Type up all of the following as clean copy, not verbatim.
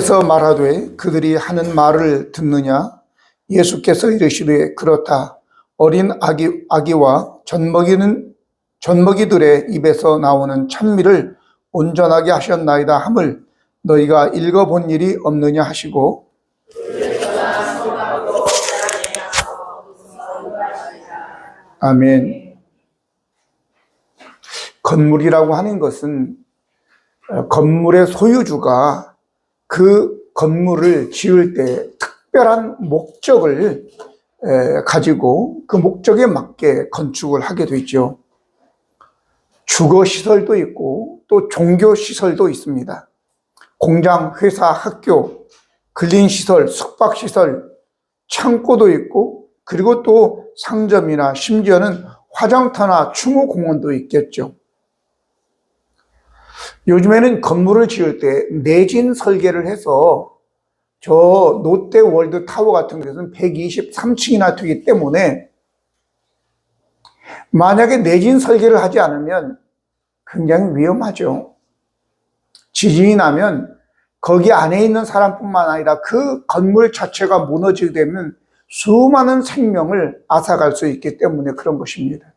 예수께서 말하되 그들이 하는 말을 듣느냐? 예수께서 이르시되 그렇다. 어린 아기와 젖먹이들의 입에서 나오는 찬미를 온전하게 하셨나이다 함을 너희가 읽어본 일이 없느냐 하시고, 아멘. 건물이라고 하는 것은 건물의 소유주가 그 건물을 지을 때 특별한 목적을 가지고 그 목적에 맞게 건축을 하게 되죠. 주거시설도 있고 또 종교시설도 있습니다. 공장, 회사, 학교, 근린시설, 숙박시설, 창고도 있고, 그리고 또 상점이나 심지어는 화장터나 추모공원도 있겠죠. 요즘에는 건물을 지을 때 내진 설계를 해서 저 롯데월드 타워 같은 것은 123층이나 되기 때문에 만약에 내진 설계를 하지 않으면 굉장히 위험하죠. 지진이 나면 거기 안에 있는 사람뿐만 아니라 그 건물 자체가 무너지게 되면 수많은 생명을 앗아갈 수 있기 때문에 그런 것입니다.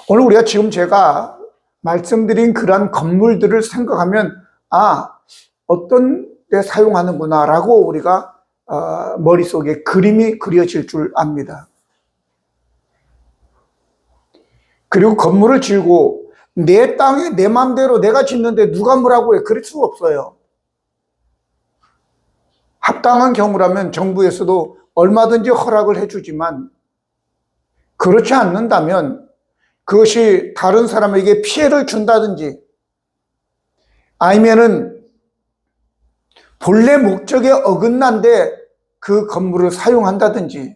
오늘 우리가 지금 제가 말씀드린 그러한 건물들을 생각하면 어떤 데 사용하는구나 라고 우리가 머릿속에 그림이 그려질 줄 압니다. 그리고 건물을 지고 내 땅에 내 마음대로 내가 짓는데 누가 뭐라고 해? 그럴 수가 없어요. 합당한 경우라면 정부에서도 얼마든지 허락을 해주지만 그렇지 않는다면 그것이 다른 사람에게 피해를 준다든지 아니면은 본래 목적에 어긋난데 그 건물을 사용한다든지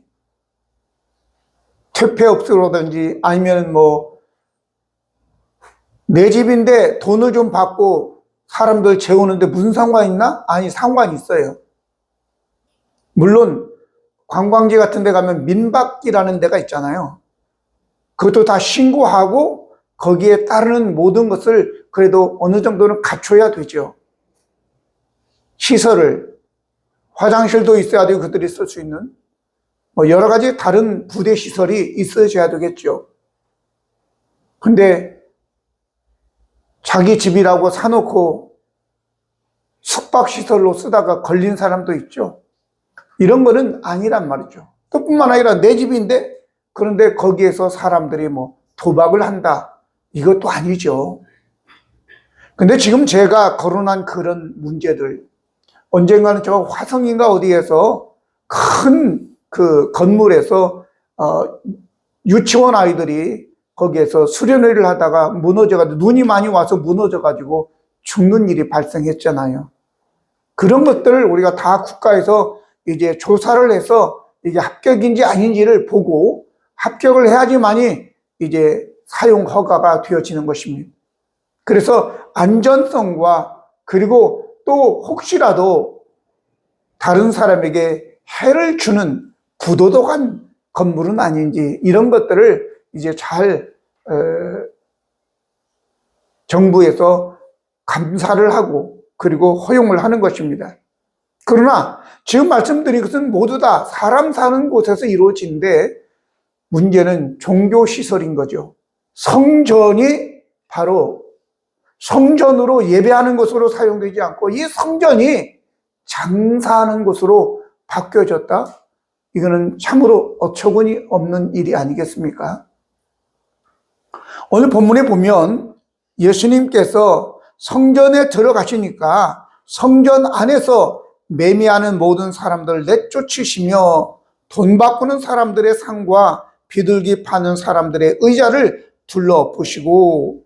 퇴폐업소라든지 아니면 내 집인데 돈을 좀 받고 사람들 재우는데 무슨 상관이 있나? 아니, 상관이 있어요. 물론 관광지 같은 데 가면 민박이라는 데가 있잖아요. 그것도 다 신고하고 거기에 따르는 모든 것을 그래도 어느 정도는 갖춰야 되죠. 시설을, 화장실도 있어야 되고 그들이 쓸 수 있는 여러 가지 다른 부대 시설이 있어야 되겠죠. 근데 자기 집이라고 사놓고 숙박시설로 쓰다가 걸린 사람도 있죠. 이런 거는 아니란 말이죠. 그뿐만 아니라 내 집인데 그런데 거기에서 사람들이 도박을 한다. 이것도 아니죠. 근데 지금 제가 거론한 그런 문제들, 언젠가는 저 화성인가 어디에서 큰 그 건물에서 유치원 아이들이 거기에서 수련회를 하다가 무너져가지고 눈이 많이 와서 무너져가지고 죽는 일이 발생했잖아요. 그런 것들을 우리가 다 국가에서 이제 조사를 해서 이게 합격인지 아닌지를 보고 합격을 해야지만이 이제 사용 허가가 되어지는 것입니다. 그래서 안전성과 그리고 또 혹시라도 다른 사람에게 해를 주는 부도덕한 건물은 아닌지 이런 것들을 이제 잘 정부에서 감사를 하고 그리고 허용을 하는 것입니다. 그러나 지금 말씀드린 것은 모두 다 사람 사는 곳에서 이루어지는데 문제는 종교시설인 거죠. 성전이 바로 성전으로 예배하는 곳으로 사용되지 않고 이 성전이 장사하는 곳으로 바뀌어졌다? 이거는 참으로 어처구니 없는 일이 아니겠습니까? 오늘 본문에 보면 예수님께서 성전에 들어가시니까 성전 안에서 매매하는 모든 사람들을 내쫓으시며 돈 바꾸는 사람들의 상과 비둘기 파는 사람들의 의자를 둘러보시고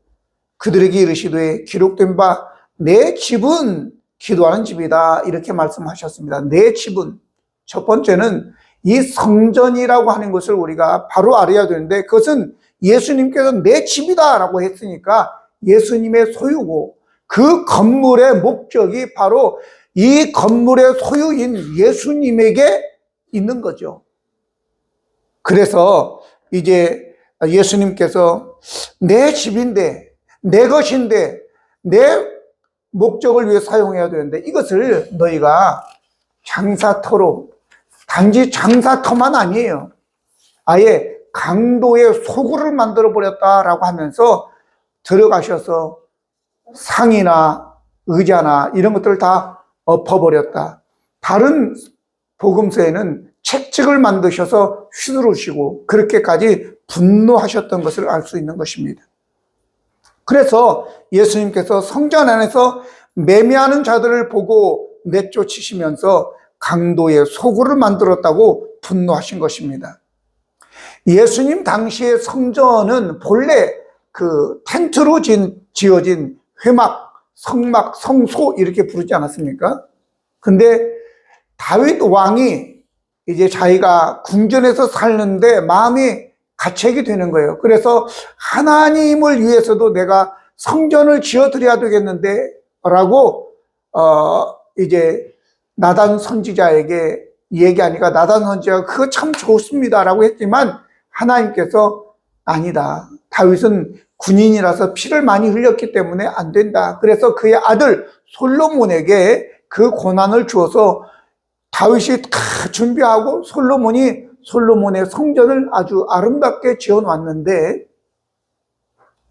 그들에게 이르시되 기록된 바 내 집은 기도하는 집이다 이렇게 말씀하셨습니다. 내 집은, 첫 번째는 이 성전이라고 하는 것을 우리가 바로 알아야 되는데 그것은 예수님께서 내 집이다 라고 했으니까 예수님의 소유고 그 건물의 목적이 바로 이 건물의 소유인 예수님에게 있는 거죠. 그래서 이제 예수님께서 내 집인데 내 것인데 내 목적을 위해 사용해야 되는데 이것을 너희가 장사터로, 단지 장사터만 아니에요. 아예 강도의 소굴을 만들어 버렸다라고 하면서 들어가셔서 상이나 의자나 이런 것들을 다 엎어버렸다. 다른 복음서에는 채찍을 만드셔서 휘두르시고 그렇게까지 분노하셨던 것을 알 수 있는 것입니다. 그래서 예수님께서 성전 안에서 매매하는 자들을 보고 내쫓으시면서 강도의 소굴을 만들었다고 분노하신 것입니다. 예수님 당시의 성전은 본래 그 텐트로 지어진 회막, 성막, 성소 이렇게 부르지 않았습니까? 근데 다윗 왕이 이제 자기가 궁전에서 살는데 마음이 가책이 되는 거예요. 그래서 하나님을 위해서도 내가 성전을 지어드려야 되겠는데 라고 이제 나단 선지자에게 얘기하니까 나단 선지자가 그거 참 좋습니다 라고 했지만 하나님께서 아니다. 다윗은 군인이라서 피를 많이 흘렸기 때문에 안 된다. 그래서 그의 아들 솔로몬에게 그 고난을 주어서 다윗이 다 준비하고 솔로몬의 성전을 아주 아름답게 지어놨는데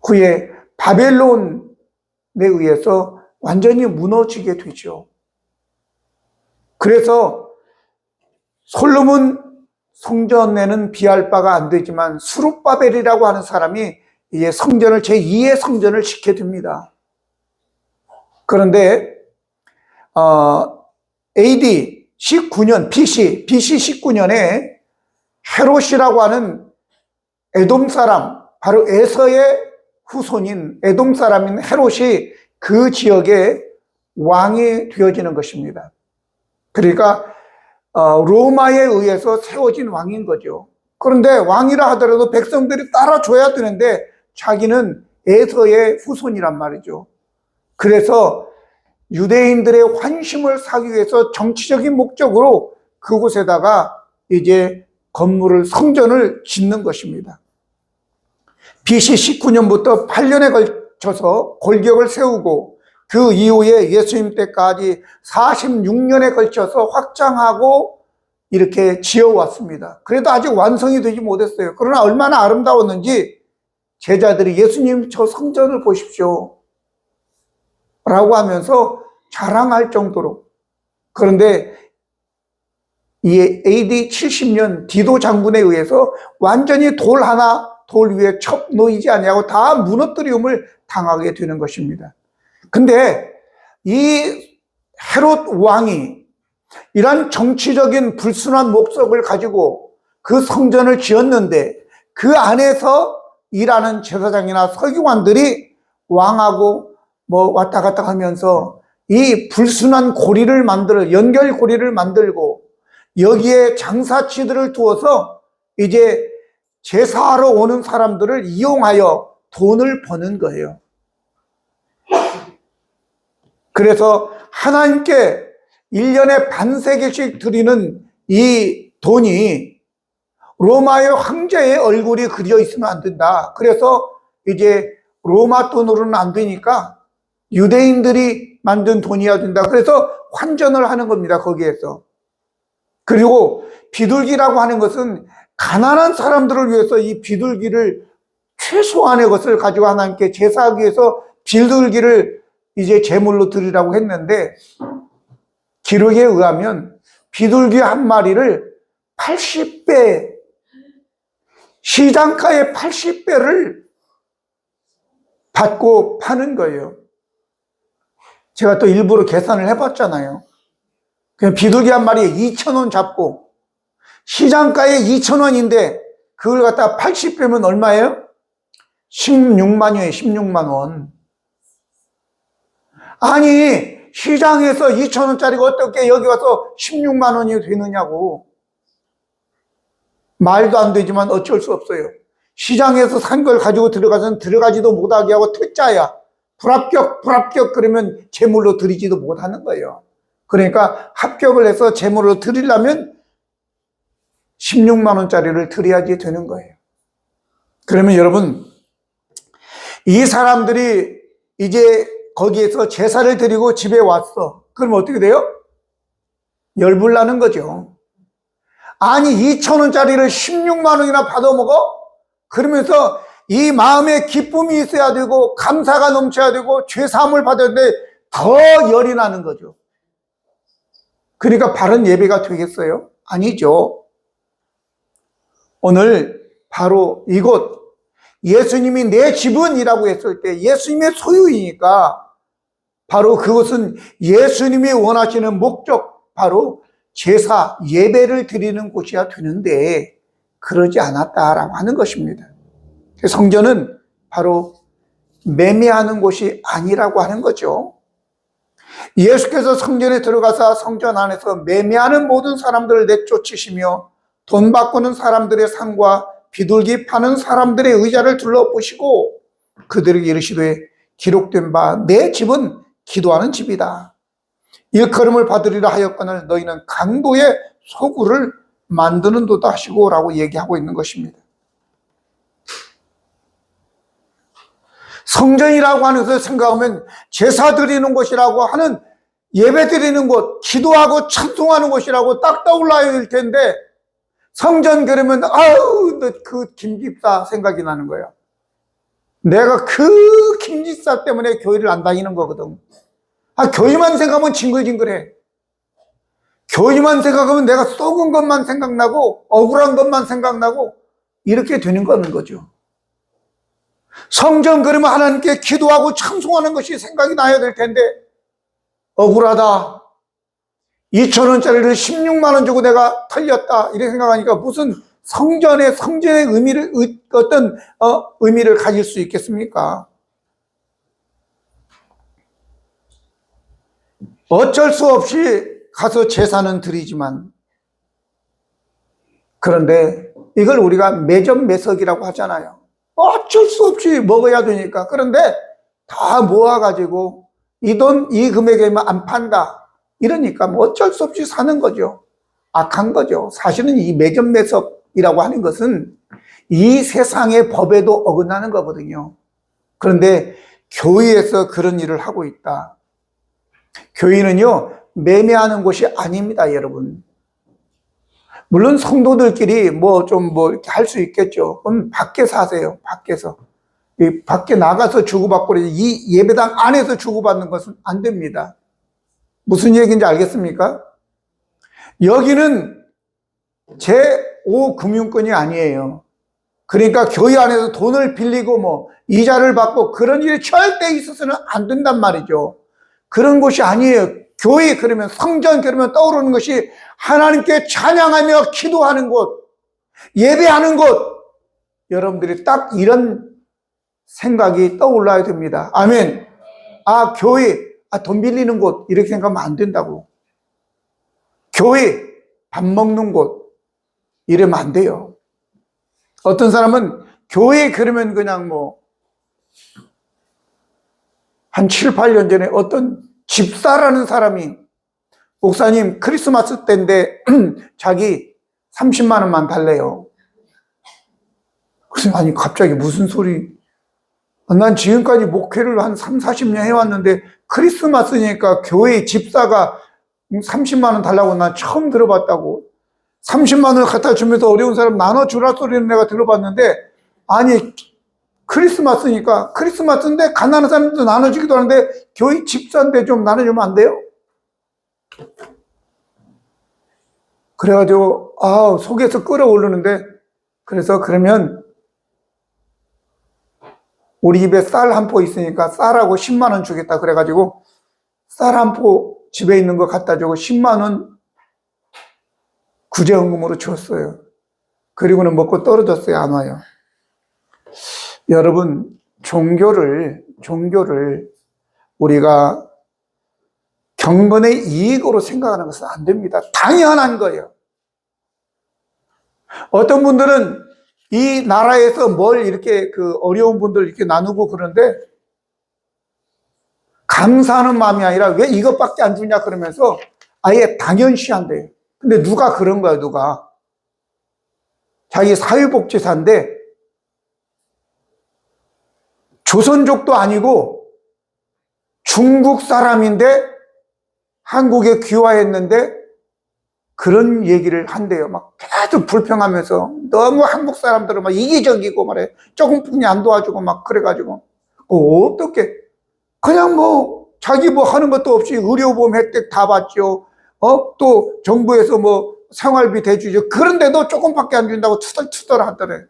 후에 바벨론에 의해서 완전히 무너지게 되죠. 그래서 솔로몬 성전에는 비할 바가 안 되지만 스룹바벨이라고 하는 사람이 이제 성전을 제2의 성전을 짓게 됩니다. 그런데 AD 19년 BC 19년에 헤롯이라고 하는 에돔 사람, 바로 에서의 후손인 에돔 사람인 헤롯이 그 지역의 왕이 되어지는 것입니다. 그러니까 로마에 의해서 세워진 왕인 거죠. 그런데 왕이라 하더라도 백성들이 따라줘야 되는데 자기는 에서의 후손이란 말이죠. 그래서 유대인들의 환심을 사기 위해서 정치적인 목적으로 그곳에다가 이제 성전을 짓는 것입니다. BC 19년부터 8년에 걸쳐서 골격을 세우고 그 이후에 예수님 때까지 46년에 걸쳐서 확장하고 이렇게 지어왔습니다. 그래도 아직 완성이 되지 못했어요. 그러나 얼마나 아름다웠는지 제자들이 예수님 저 성전을 보십시오 라고 하면서 자랑할 정도로. 그런데 이 AD 70년 디도 장군에 의해서 완전히 돌 위에 첩 놓이지 아니하고 다 무너뜨림을 당하게 되는 것입니다. 근데 이 헤롯 왕이 이런 정치적인 불순한 목적을 가지고 그 성전을 지었는데 그 안에서 일하는 제사장이나 서기관들이 왕하고 왔다 갔다 하면서 이 불순한 연결 고리를 만들고 여기에 장사치들을 두어서 이제 제사하러 오는 사람들을 이용하여 돈을 버는 거예요. 그래서 하나님께 1년에 반세개씩 드리는 이 돈이 로마의 황제의 얼굴이 그려져 있으면 안 된다. 그래서 이제 로마 돈으로는 안 되니까 유대인들이 만든 돈이어야 된다. 그래서 환전을 하는 겁니다, 거기에서. 그리고 비둘기라고 하는 것은 가난한 사람들을 위해서 이 비둘기를 최소한의 것을 가지고 하나님께 제사하기 위해서 비둘기를 이제 제물로 드리라고 했는데 기록에 의하면 비둘기 한 마리를 80배, 시장가의 80배를 받고 파는 거예요. 제가 또 일부러 계산을 해봤잖아요. 그냥 비둘기 한 마리에 2,000원 잡고 시장가에 2,000원인데 그걸 갖다 80배면 얼마예요? 16만이에요. 16만 원. 아니 시장에서 2,000원짜리가 어떻게 여기 와서 16만 원이 되느냐고. 말도 안 되지만 어쩔 수 없어요. 시장에서 산 걸 가지고 들어가서는 들어가지도 못하게 하고 퇴짜야. 불합격 그러면 제물로 드리지도 못하는 거예요. 그러니까 합격을 해서 제물로 드리려면 16만 원짜리를 드려야지 되는 거예요. 그러면 여러분 이 사람들이 이제 거기에서 제사를 드리고 집에 왔어. 그럼 어떻게 돼요? 열불나는 거죠. 아니 2,000원짜리를 16만 원이나 받아먹어? 그러면서 이 마음에 기쁨이 있어야 되고 감사가 넘쳐야 되고 죄사함을 받아야 되는데 더 열이 나는 거죠. 그러니까 바른 예배가 되겠어요? 아니죠. 오늘 바로 이곳 예수님이 내 집은이라고 했을 때 예수님의 소유이니까 바로 그것은 예수님이 원하시는 목적, 바로 제사, 예배를 드리는 곳이야 되는데 그러지 않았다라고 하는 것입니다. 성전은 바로 매매하는 곳이 아니라고 하는 거죠. 예수께서 성전에 들어가서 성전 안에서 매매하는 모든 사람들을 내쫓으시며 돈 바꾸는 사람들의 상과 비둘기 파는 사람들의 의자를 둘러보시고 그들에게 이르시되 기록된 바 내 집은 기도하는 집이다. 일컬음을 받으리라 하였거늘 너희는 강도의 소굴을 만드는도다 하시고 라고 얘기하고 있는 것입니다. 성전이라고 하는 것을 생각하면 제사 드리는 곳이라고 하는 예배 드리는 곳, 기도하고 찬송하는 곳이라고 딱 떠올라야 될 텐데 성전 그러면 아우 그 김집사 생각이 나는 거예요. 내가 그 김집사 때문에 교회를 안 다니는 거거든. 교회만 생각하면 징글징글해. 교회만 생각하면 내가 썩은 것만 생각나고 억울한 것만 생각나고 이렇게 되는 거죠. 성전 그러면 하나님께 기도하고 찬송하는 것이 생각이 나야 될 텐데 억울하다. 2,000원짜리를 16만 원 주고 내가 털렸다. 이렇게 생각하니까 무슨 성전의 의미를 어떤 의미를 가질 수 있겠습니까? 어쩔 수 없이 가서 제사는 드리지만 그런데 이걸 우리가 매점매석이라고 하잖아요. 어쩔 수 없이 먹어야 되니까. 그런데 다 모아가지고 이 돈, 이 금액에만 안 판다. 이러니까 뭐 어쩔 수 없이 사는 거죠. 악한 거죠. 사실은 이 매점매석이라고 하는 것은 이 세상의 법에도 어긋나는 거거든요. 그런데 교회에서 그런 일을 하고 있다. 교회는요, 매매하는 곳이 아닙니다, 여러분. 물론 성도들끼리 이렇게 할 수 있겠죠. 그럼 밖에서 하세요, 밖에서. 밖에 나가서 주고받고, 이 예배당 안에서 주고받는 것은 안 됩니다. 무슨 얘기인지 알겠습니까? 여기는 제5금융권이 아니에요. 그러니까 교회 안에서 돈을 빌리고 이자를 받고 그런 일이 절대 있어서는 안 된단 말이죠. 그런 곳이 아니에요. 교회 그러면 성전 그러면 떠오르는 것이 하나님께 찬양하며 기도하는 곳, 예배하는 곳. 여러분들이 딱 이런 생각이 떠올라야 됩니다. 아멘. 교회, 돈 빌리는 곳 이렇게 생각하면 안 된다고. 교회, 밥 먹는 곳 이러면 안 돼요. 어떤 사람은 교회 그러면 그냥 한 7, 8년 전에 어떤 집사라는 사람이 목사님 크리스마스 때인데 자기 30만 원만 달래요. 그래서 아니 갑자기 무슨 소리. 난 지금까지 목회를 한 3, 40년 해왔는데 크리스마스니까 교회 집사가 30만 원 달라고 난 처음 들어봤다고. 30만 원을 갖다 주면서 어려운 사람 나눠주라 소리는 내가 들어봤는데 아니 크리스마스니까 크리스마스인데 가난한 사람도 나눠주기도 하는데 교회 집사인데 좀 나눠주면 안 돼요? 그래가지고 속에서 끓어오르는데 그래서 그러면 우리 집에 쌀 한 포 있으니까 쌀하고 10만 원 주겠다 그래가지고 쌀 한 포 집에 있는 거 갖다 주고 10만 원 구제헌금으로 줬어요. 그리고는 먹고 떨어졌어요. 안 와요. 여러분 종교를 우리가 경건의 이익으로 생각하는 것은 안 됩니다. 당연한 거예요. 어떤 분들은 이 나라에서 뭘 이렇게 어려운 분들 이렇게 나누고 그러는데 감사하는 마음이 아니라 왜 이것밖에 안 주냐 그러면서 아예 당연시한대요. 근데 누가 그런 거야, 누가. 자기 사회복지사인데 조선족도 아니고 중국 사람인데 한국에 귀화했는데 그런 얘기를 한대요. 막 계속 불평하면서 너무 한국 사람들은 막 이기적이고 말해. 조금뿐이 안 도와주고 막 그래가지고 어떻게 그냥 뭐 자기 뭐 하는 것도 없이 의료보험 혜택 다 받죠. 또 정부에서 뭐 생활비 대주죠. 그런데도 조금밖에 안 준다고 투덜투덜 하더래.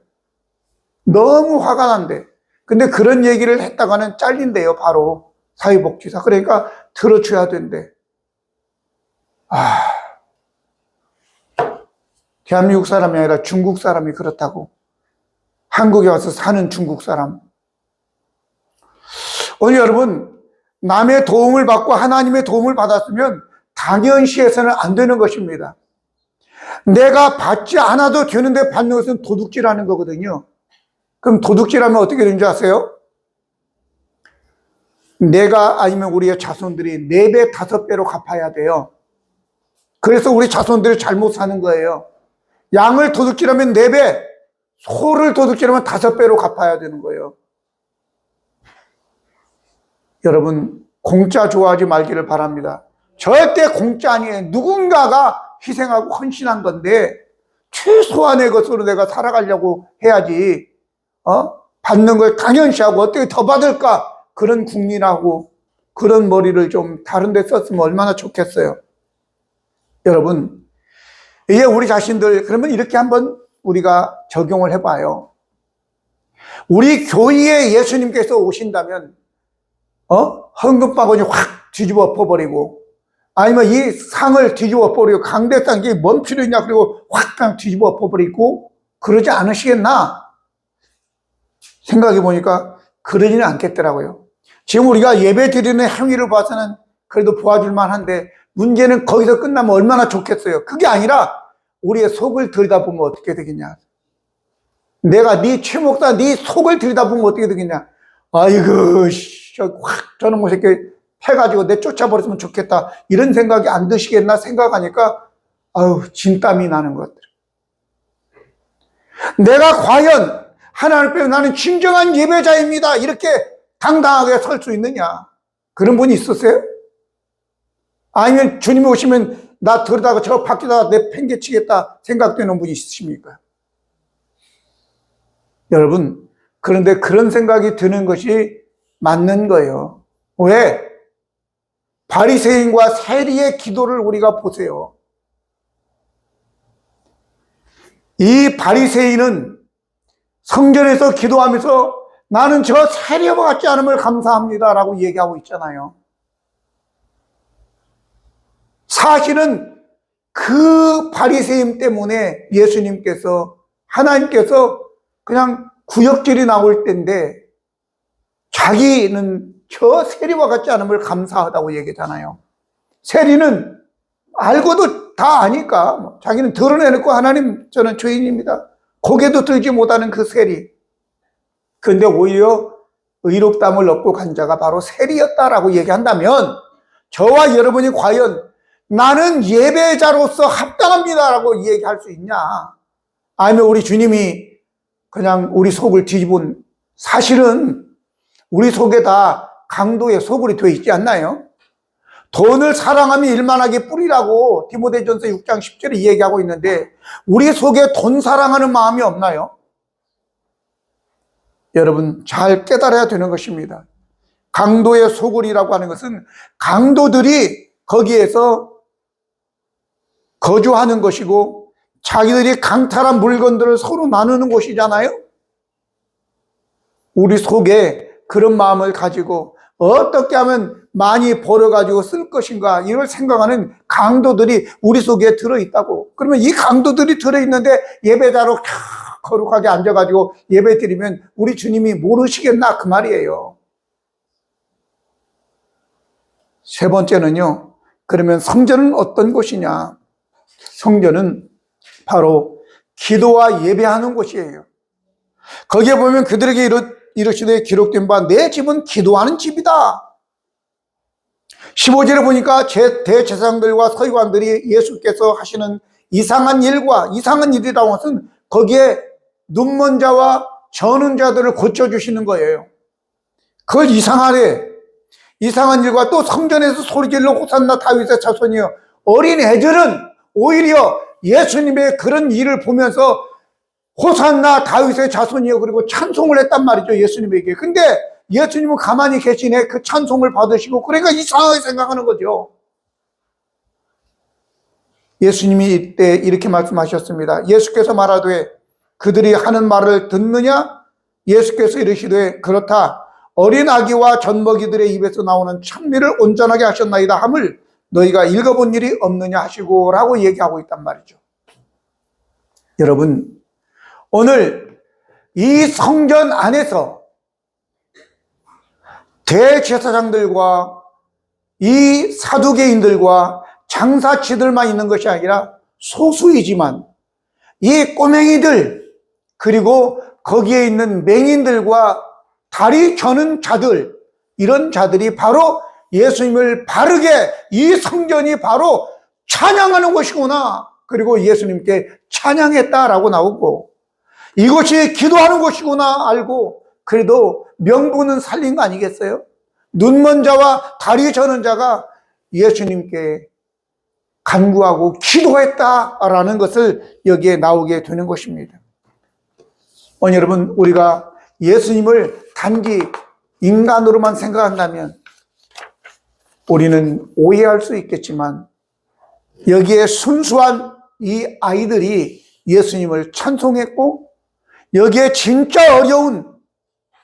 너무 화가 난대. 근데 그런 얘기를 했다가는 잘린대요. 바로 사회복지사. 그러니까 들어줘야 된대. 대한민국 사람이 아니라 중국 사람이 그렇다고. 한국에 와서 사는 중국 사람. 오늘 여러분, 남의 도움을 받고 하나님의 도움을 받았으면 당연시해서는 안 되는 것입니다. 내가 받지 않아도 되는데 받는 것은 도둑질하는 거거든요. 그럼 도둑질하면 어떻게 되는지 아세요? 내가 아니면 우리의 자손들이 4배, 5배로 갚아야 돼요. 그래서 우리 자손들이 잘못 사는 거예요. 양을 도둑질하면 4배, 소를 도둑질하면 5배로 갚아야 되는 거예요. 여러분, 공짜 좋아하지 말기를 바랍니다. 절대 공짜 아니에요. 누군가가 희생하고 헌신한 건데 최소한의 것으로 내가 살아가려고 해야지. 받는 걸 당연시하고 어떻게 더 받을까? 그런 국민하고 그런 머리를 좀 다른 데 썼으면 얼마나 좋겠어요. 여러분, 이제 우리 자신들 그러면 이렇게 한번 우리가 적용을 해봐요. 우리 교회에 예수님께서 오신다면 헌금바구니 확 뒤집어 엎어버리고 아니면 이 상을 뒤집어 엎어버리고 강대상 이게 뭔 필요 있냐 그리고 확 그냥 뒤집어 엎어버리고 그러지 않으시겠나? 생각해 보니까 그러지는 않겠더라고요. 지금 우리가 예배 드리는 행위를 봐서는 그래도 도와줄만 한데 문제는 거기서 끝나면 얼마나 좋겠어요. 그게 아니라 우리의 속을 들여다보면 어떻게 되겠냐. 내가 네 최목사 네 속을 들여다보면 어떻게 되겠냐. 아이고 확 저는 뭐 이렇게 해가지고 내 쫓아버렸으면 좋겠다 이런 생각이 안 드시겠나 생각하니까 아유 진땀이 나는 것들. 내가 과연 하나님 앞에 나는 진정한 예배자입니다 이렇게 당당하게 설 수 있느냐. 그런 분이 있으세요? 아니면 주님이 오시면 나 들여다가 저 밖에다가 내 팽개치겠다 생각되는 분이 있으십니까? 여러분, 그런데 그런 생각이 드는 것이 맞는 거예요. 왜? 바리새인과 세리의 기도를 우리가 보세요. 이 바리새인은 성전에서 기도하면서 나는 저 세리와 같지 않음을 감사합니다라고 얘기하고 있잖아요. 사실은 그 바리새인 때문에 예수님께서 하나님께서 그냥 구역질이 나올 때인데 자기는 저 세리와 같지 않음을 감사하다고 얘기하잖아요. 세리는 알고도 다 아니까 자기는 드러내놓고 하나님 저는 죄인입니다. 고개도 들지 못하는 그 세리. 그런데 오히려 의롭다함을 얻고 간 자가 바로 세리였다라고 얘기한다면 저와 여러분이 과연 나는 예배자로서 합당합니다라고 얘기할 수 있냐? 아니면 우리 주님이 그냥 우리 속을 뒤집은 사실은 우리 속에 다 강도의 소굴이 되어 있지 않나요? 돈을 사랑하며 일만하게 뿌리라고 디모데전서 6장 10절에 얘기하고 있는데 우리 속에 돈 사랑하는 마음이 없나요? 여러분 잘 깨달아야 되는 것입니다. 강도의 소굴이라고 하는 것은 강도들이 거기에서 거주하는 것이고 자기들이 강탈한 물건들을 서로 나누는 곳이잖아요. 우리 속에 그런 마음을 가지고 어떻게 하면 많이 벌어가지고 쓸 것인가 이걸 생각하는 강도들이 우리 속에 들어있다고. 그러면 이 강도들이 들어있는데 예배자로 거룩하게 앉아가지고 예배 드리면 우리 주님이 모르시겠나 그 말이에요. 세 번째는요, 그러면 성전은 어떤 곳이냐? 성전은 바로 기도와 예배하는 곳이에요. 거기에 보면 그들에게 이르시되 기록된 바 내 집은 기도하는 집이다. 15절에 보니까 대제사장들과 서기관들이 예수께서 하시는 이상한 일이라고 것은 거기에 눈먼 자와 저는 자들을 고쳐주시는 거예요. 그걸 이상하래. 이상한 일과 또 성전에서 소리질러 호산나 다윗의 자손이여. 어린 애들은 오히려 예수님의 그런 일을 보면서 호산나 다윗의 자손이여 그리고 찬송을 했단 말이죠, 예수님에게. 근데 예수님은 가만히 계시네. 그 찬송을 받으시고, 그러니까 이상하게 생각하는 거죠. 예수님이 이때 이렇게 말씀하셨습니다. 예수께서 말하되 그들이 하는 말을 듣느냐? 예수께서 이르시되 그렇다. 어린 아기와 젖먹이들의 입에서 나오는 찬미를 온전하게 하셨나이다 함을 너희가 읽어본 일이 없느냐 하시고 라고 얘기하고 있단 말이죠. 여러분, 오늘 이 성전 안에서 대제사장들과 이 사두개인들과 장사치들만 있는 것이 아니라 소수이지만 이 꼬맹이들 그리고 거기에 있는 맹인들과 다리 저는 자들, 이런 자들이 바로 예수님을 바르게, 이 성전이 바로 찬양하는 곳이구나, 그리고 예수님께 찬양했다라고 나오고 이것이 기도하는 곳이구나 알고 그래도 명분은 살린 거 아니겠어요? 눈먼 자와 다리 저는 자가 예수님께 간구하고 기도했다라는 것을 여기에 나오게 되는 것입니다. 여러분, 우리가 예수님을 단지 인간으로만 생각한다면 우리는 오해할 수 있겠지만 여기에 순수한 이 아이들이 예수님을 찬송했고 여기에 진짜 어려운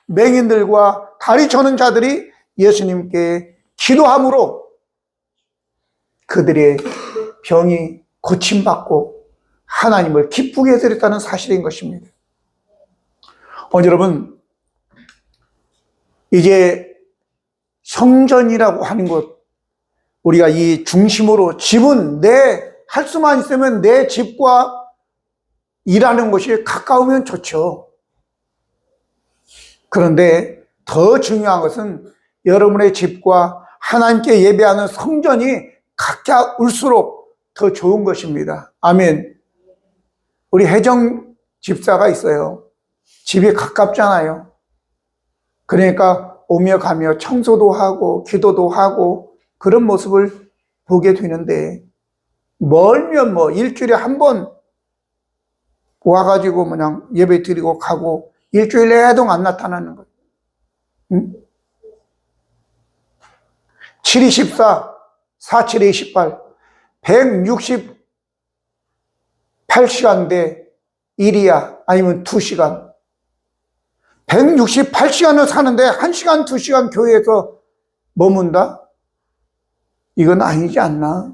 맹인들과 다리 저는 자들이 예수님께 기도함으로 그들의 병이 고침받고 하나님을 기쁘게 해드렸다는 사실인 것입니다. 여러분, 이제 성전이라고 하는 것, 우리가 이 중심으로 집은 할 수만 있으면 내 집과 일하는 것이 가까우면 좋죠. 그런데 더 중요한 것은 여러분의 집과 하나님께 예배하는 성전이 가까울수록 더 좋은 것입니다. 아멘. 우리 혜정 집사가 있어요. 집이 가깝잖아요. 그러니까 오며 가며 청소도 하고 기도도 하고 그런 모습을 보게 되는데 멀면 일주일에 한 번 와가지고 그냥 예배 드리고 가고 일주일 내도 안 나타나는 거예요. 응? 7-24, 47-28, 168시간 대 1이야 아니면 2시간. 168시간을 사는데 1시간, 2시간 교회에서 머문다? 이건 아니지 않나?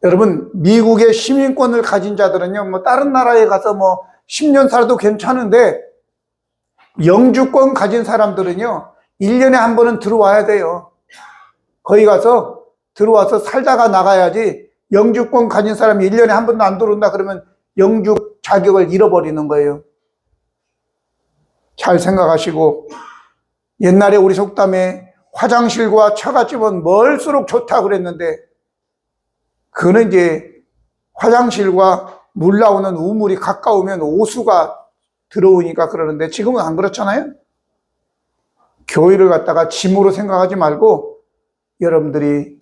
여러분, 미국의 시민권을 가진 자들은요, 다른 나라에 가서 10년 살아도 괜찮은데, 영주권 가진 사람들은요, 1년에 한 번은 들어와야 돼요. 거기 가서 들어와서 살다가 나가야지, 영주권 가진 사람이 1년에 한 번도 안 들어온다 그러면 영주 자격을 잃어버리는 거예요. 잘 생각하시고, 옛날에 우리 속담에 화장실과 처갓집은 멀수록 좋다 그랬는데, 그거는 이제 화장실과 물 나오는 우물이 가까우면 오수가 들어오니까 그러는데 지금은 안 그렇잖아요. 교회를 갖다가 짐으로 생각하지 말고 여러분들의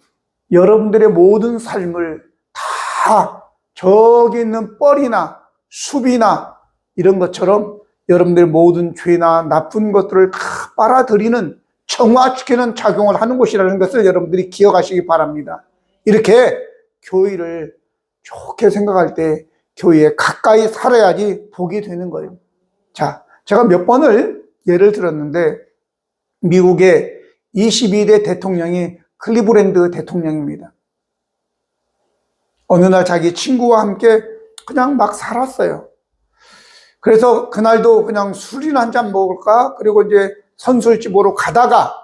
모든 삶을 다 저기 있는 뻘이나 숲이나 이런 것처럼 여러분들의 모든 죄나 나쁜 것들을 다 빨아들이는, 정화시키는 작용을 하는 곳이라는 것을 여러분들이 기억하시기 바랍니다. 이렇게 교회를 좋게 생각할 때 교회에 가까이 살아야지 복이 되는 거예요. 자, 제가 몇 번을 예를 들었는데 미국의 22대 대통령이 클리브랜드 대통령입니다. 어느 날 자기 친구와 함께 그냥 막 살았어요. 그래서 그날도 그냥 술이나 한잔 먹을까? 그리고 이제 선술집으로 가다가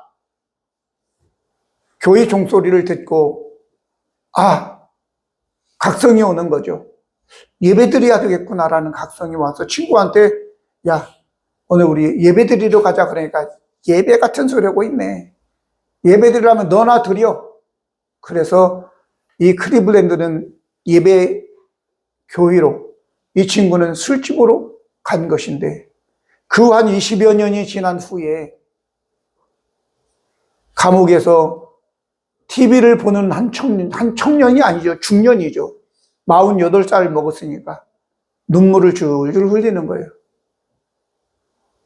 교회 종소리를 듣고 각성이 오는 거죠. 예배 드려야 되겠구나라는 각성이 와서 친구한테 야, 오늘 우리 예배 드리러 가자. 그러니까 예배 같은 소리 하고 있네. 예배 드리려면 너나 드려. 그래서 이 클리블랜드는 예배 교회로, 이 친구는 술집으로 간 것인데 그 한 20여 년이 지난 후에 감옥에서 TV를 보는 한 청년이 아니죠. 중년이죠. 48살 먹었으니까 눈물을 줄줄 흘리는 거예요.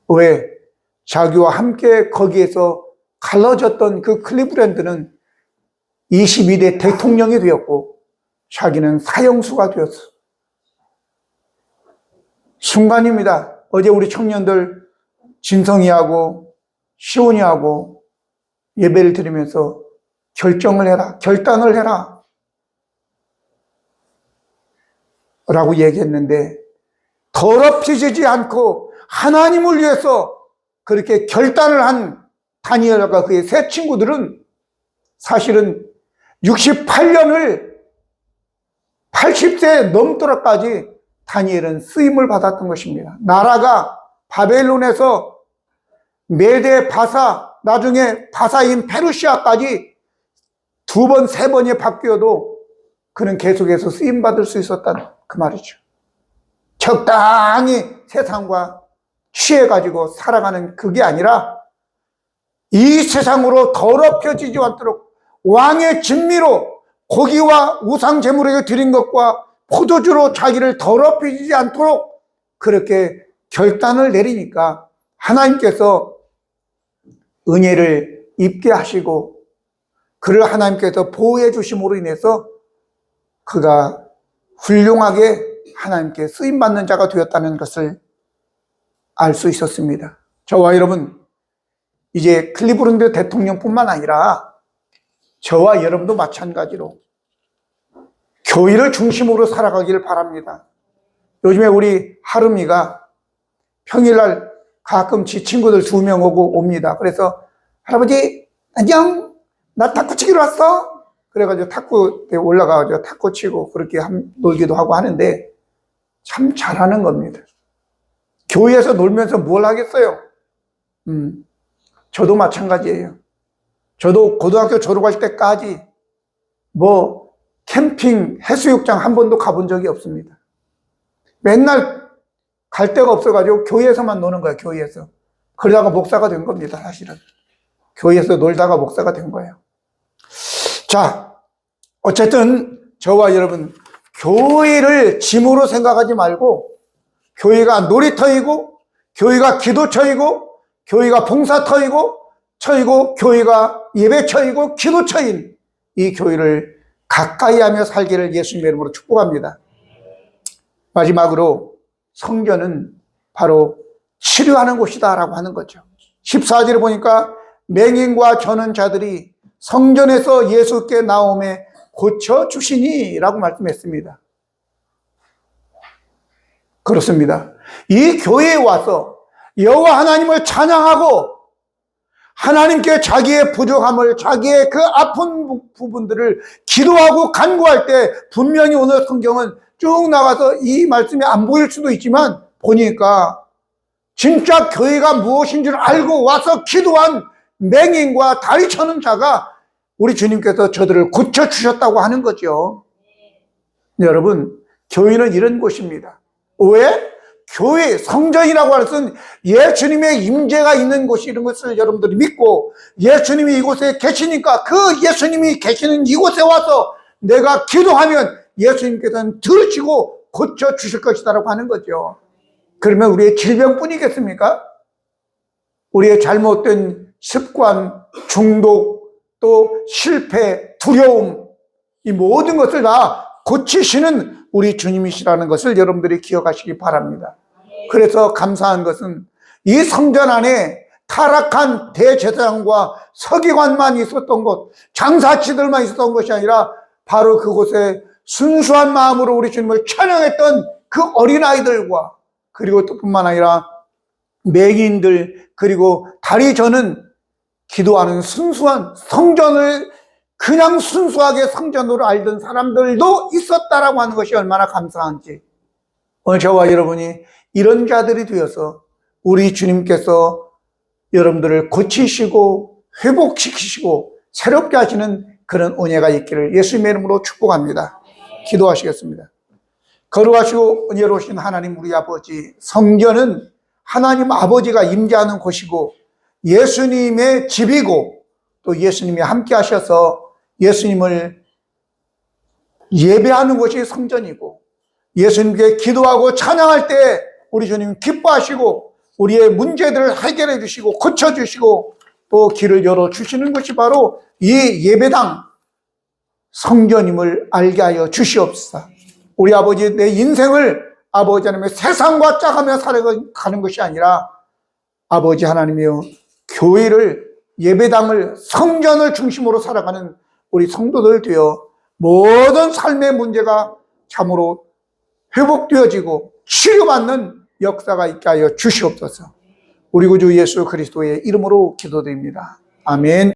왜? 자기와 함께 거기에서 갈라졌던 그 클리브랜드는 22대 대통령이 되었고 자기는 사형수가 되었어. 순간입니다. 어제 우리 청년들 진성이하고 시온이하고 예배를 드리면서 결정을 해라, 결단을 해라 라고 얘기했는데, 더럽혀지지 않고 하나님을 위해서 그렇게 결단을 한 다니엘과 그의 세 친구들은 사실은 68년을 80세 넘도록까지 다니엘은 쓰임을 받았던 것입니다. 나라가 바벨론에서 메데 바사, 나중에 바사인 페르시아까지 두 번, 세 번이 바뀌어도 그는 계속해서 쓰임받을 수 있었다는 그 말이죠. 적당히 세상과 취해가지고 살아가는 그게 아니라 이 세상으로 더럽혀지지 않도록 왕의 진미로 고기와 우상 제물에게 드린 것과 포도주로 자기를 더럽히지 않도록 그렇게 결단을 내리니까 하나님께서 은혜를 입게 하시고 그를 하나님께서 보호해 주심으로 인해서 그가 훌륭하게 하나님께 쓰임받는 자가 되었다는 것을 알 수 있었습니다. 저와 여러분, 이제 클리브랜드 대통령뿐만 아니라 저와 여러분도 마찬가지로 교회를 중심으로 살아가기를 바랍니다. 요즘에 우리 하름이가 평일날 가끔 지 친구들 2명 오고 옵니다. 그래서 할아버지 안녕, 나 탁구 치기로 왔어. 그래가지고 탁구에 올라가가지고 탁구 치고 그렇게 놀기도 하고 하는데 참 잘하는 겁니다. 교회에서 놀면서 뭘 하겠어요? 저도 마찬가지예요. 저도 고등학교 졸업할 때까지 캠핑, 해수욕장 한 번도 가본 적이 없습니다. 맨날 갈 데가 없어가지고 교회에서만 노는 거예요, 교회에서. 그러다가 목사가 된 겁니다, 사실은. 교회에서 놀다가 목사가 된 거예요. 자, 어쨌든 저와 여러분, 교회를 짐으로 생각하지 말고 교회가 놀이터이고 교회가 기도처이고 교회가 봉사터이고 교회가 예배처이고 기도처인 이 교회를 가까이 하며 살기를 예수님의 이름으로 축복합니다. 마지막으로 성전은 바로 치료하는 곳이다 라고 하는 거죠. 14절에 보니까 맹인과 저는 자들이 성전에서 예수께 나오매 고쳐주시니 라고 말씀했습니다. 그렇습니다. 이 교회에 와서 여호와 하나님을 찬양하고 하나님께 자기의 부족함을, 자기의 그 아픈 부분들을 기도하고 간구할 때 분명히 오늘 성경은 쭉 나가서 이 말씀이 안 보일 수도 있지만 보니까 진짜 교회가 무엇인 줄 알고 와서 기도한 맹인과 다리 저는 자가 우리 주님께서 저들을 고쳐주셨다고 하는 거죠. 여러분, 교회는 이런 곳입니다. 왜? 교회, 성전이라고 할 것은 예수님의 임재가 있는 곳이라는 것을 여러분들이 믿고 예수님이 이곳에 계시니까 그 예수님이 계시는 이곳에 와서 내가 기도하면 예수님께서는 들으시고 고쳐주실 것이다라고 하는 거죠. 그러면 우리의 질병뿐이겠습니까? 우리의 잘못된 습관, 중독, 또 실패, 두려움, 이 모든 것을 다 고치시는 우리 주님이시라는 것을 여러분들이 기억하시기 바랍니다. 그래서 감사한 것은 이 성전 안에 타락한 대제사장과 서기관만 있었던 곳, 장사치들만 있었던 것이 아니라 바로 그곳에 순수한 마음으로 우리 주님을 찬양했던 그 어린아이들과 그리고 또 뿐만 아니라 맹인들 그리고 다리 저는 기도하는 순수한 성전을 그냥 순수하게 성전으로 알던 사람들도 있었다라고 하는 것이 얼마나 감사한지 오늘 저와 여러분이 이런 자들이 되어서 우리 주님께서 여러분들을 고치시고 회복시키시고 새롭게 하시는 그런 은혜가 있기를 예수님의 이름으로 축복합니다. 기도하시겠습니다. 거룩하시고 은혜로우신 하나님 우리 아버지, 성전은 하나님 아버지가 임재하는 곳이고 예수님의 집이고 또 예수님이 함께 하셔서 예수님을 예배하는 것이 성전이고, 예수님께 기도하고 찬양할 때 우리 주님 기뻐하시고 우리의 문제들을 해결해 주시고 고쳐주시고 또 길을 열어주시는 것이 바로 이 예배당 성전임을 알게 하여 주시옵소서. 우리 아버지, 내 인생을 아버지 하나님의 세상과 짜가며 살아가는 것이 아니라 아버지 하나님이여, 교회를, 예배당을, 성전을 중심으로 살아가는 우리 성도들 되어 모든 삶의 문제가 참으로 회복되어지고 치료받는 역사가 있게 하여 주시옵소서. 우리 구주 예수 그리스도의 이름으로 기도드립니다. 아멘.